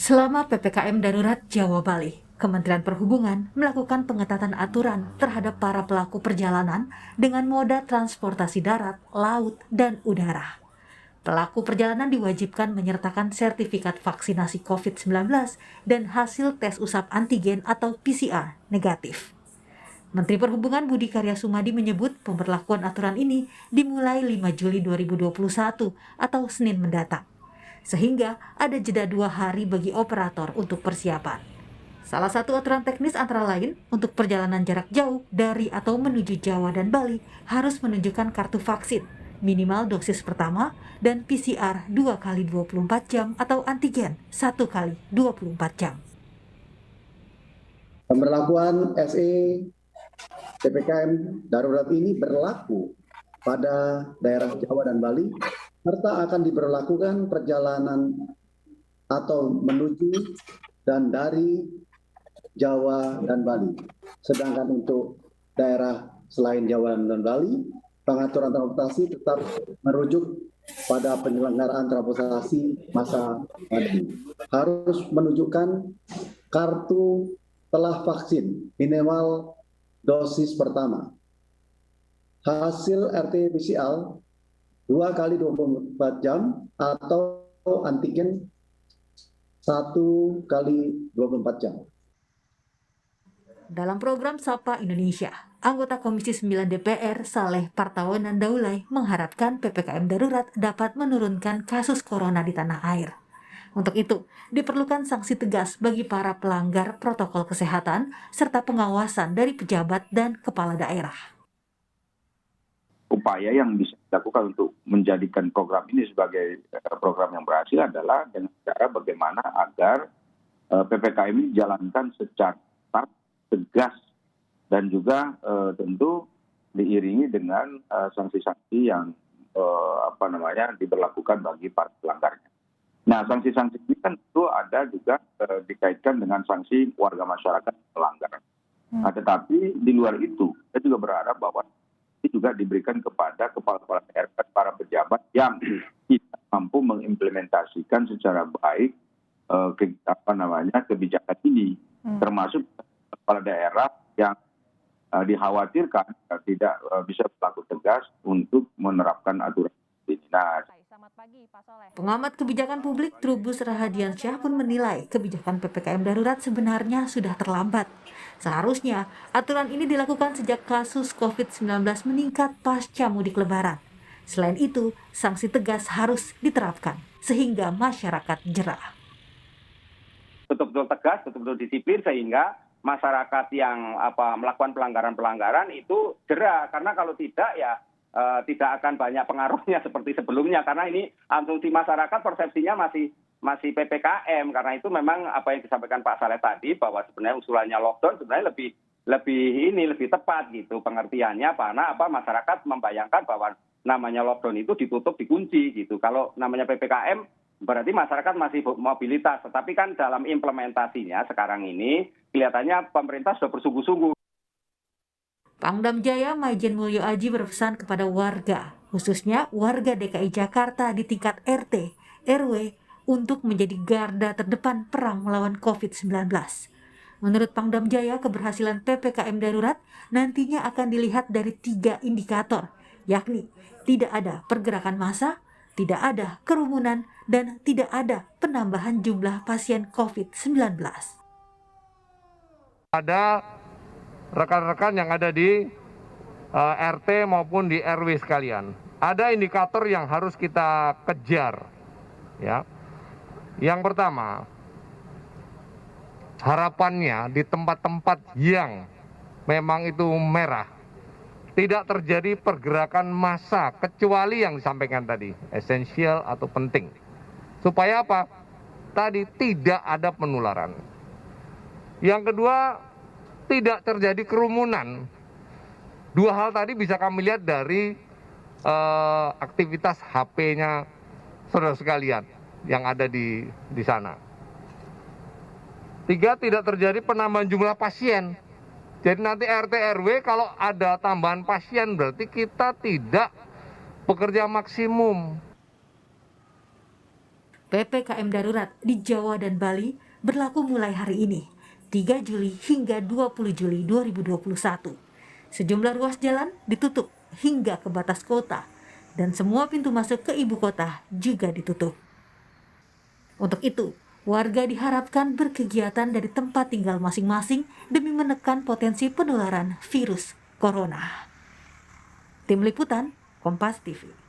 Selama PPKM Darurat Jawa Bali, Kementerian Perhubungan melakukan pengetatan aturan terhadap para pelaku perjalanan dengan moda transportasi darat, laut, dan udara. Pelaku perjalanan diwajibkan menyertakan sertifikat vaksinasi COVID-19 dan hasil tes usap antigen atau PCR negatif. Menteri Perhubungan Budi Karya Sumadi menyebut pemberlakuan aturan ini dimulai 5 Juli 2021 atau Senin mendatang, sehingga ada jeda 2 hari bagi operator untuk persiapan. Salah satu aturan teknis antara lain untuk perjalanan jarak jauh dari atau menuju Jawa dan Bali harus menunjukkan kartu vaksin, minimal dosis pertama, dan PCR 2 kali 24 jam atau antigen 1 kali 24 jam. Pemberlakuan SE PPKM darurat ini berlaku pada daerah Jawa dan Bali, serta akan diberlakukan perjalanan atau menuju dan dari Jawa dan Bali. Sedangkan untuk daerah selain Jawa dan Bali, pengaturan transportasi tetap merujuk pada penyelenggaraan transportasi masa pandemi. Harus menunjukkan kartu telah vaksin minimal dosis pertama. Hasil RT-PCR 2 kali 24 jam atau antigen 1 kali 24 jam. Dalam program Sapa Indonesia, anggota Komisi 9 DPR Saleh Partawanan Daulay mengharapkan PPKM darurat dapat menurunkan kasus corona di tanah air. Untuk itu, diperlukan sanksi tegas bagi para pelanggar protokol kesehatan serta pengawasan dari pejabat dan kepala daerah. Upaya yang bisa dilakukan untuk menjadikan program ini sebagai program yang berhasil adalah dengan cara bagaimana agar PPKM ini dijalankan secara tegas dan juga tentu diiringi dengan sanksi-sanksi yang diberlakukan bagi para pelanggarnya. Nah, sanksi-sanksi ini kan tentu ada juga dikaitkan dengan sanksi warga masyarakat pelanggar. Nah, tetapi di luar itu, saya juga berharap bahwa ini juga diberikan kepada kepala-kepala daerah, para pejabat yang tidak mampu mengimplementasikan secara baik kebijakan ini, termasuk kepala daerah yang dikhawatirkan tidak bisa berlaku tegas untuk menerapkan aturan ini. Nah, pengamat kebijakan publik Trubus Rahadiansyah pun menilai kebijakan PPKM darurat sebenarnya sudah terlambat. Seharusnya aturan ini dilakukan sejak kasus COVID-19 meningkat pasca mudik lebaran. Selain itu, sanksi tegas harus diterapkan sehingga masyarakat jerah. Betul-betul tegas, betul-betul disiplin sehingga masyarakat yang melakukan pelanggaran-pelanggaran itu jerah. Karena kalau tidak ya tidak akan banyak pengaruhnya seperti sebelumnya, karena ini asumsi masyarakat persepsinya masih PPKM. Karena itu memang apa yang disampaikan Pak Saleh tadi bahwa sebenarnya usulannya lockdown sebenarnya lebih tepat gitu pengertiannya, karena masyarakat membayangkan bahwa namanya lockdown itu ditutup, dikunci gitu. Kalau namanya PPKM berarti masyarakat masih mobilitas, tetapi kan dalam implementasinya sekarang ini kelihatannya pemerintah sudah bersungguh-sungguh. Pangdam Jaya Majen Mulyo Aji berpesan kepada warga, khususnya warga DKI Jakarta di tingkat RT, RW, untuk menjadi garda terdepan perang melawan COVID-19. Menurut Pangdam Jaya, keberhasilan PPKM darurat nantinya akan dilihat dari 3 indikator, yakni tidak ada pergerakan massa, tidak ada kerumunan, dan tidak ada penambahan jumlah pasien COVID-19. Ada rekan-rekan yang ada di RT maupun di RW sekalian. Ada indikator yang harus kita kejar. Ya. Yang pertama, harapannya di tempat-tempat yang memang itu merah, tidak terjadi pergerakan massa kecuali yang disampaikan tadi, esensial atau penting. Supaya apa? Tadi tidak ada penularan. Yang kedua, tidak terjadi kerumunan. 2 hal tadi bisa kami lihat dari aktivitas HP-nya saudara sekalian yang ada di sana. 3, tidak terjadi penambahan jumlah pasien. Jadi nanti RT RW kalau ada tambahan pasien berarti kita tidak bekerja maksimum. PPKM darurat di Jawa dan Bali berlaku mulai hari ini, 3 Juli hingga 20 Juli 2021. Sejumlah ruas jalan ditutup hingga ke batas kota, dan semua pintu masuk ke ibu kota juga ditutup. Untuk itu, warga diharapkan berkegiatan dari tempat tinggal masing-masing demi menekan potensi penularan virus corona. Tim Liputan, Kompas TV.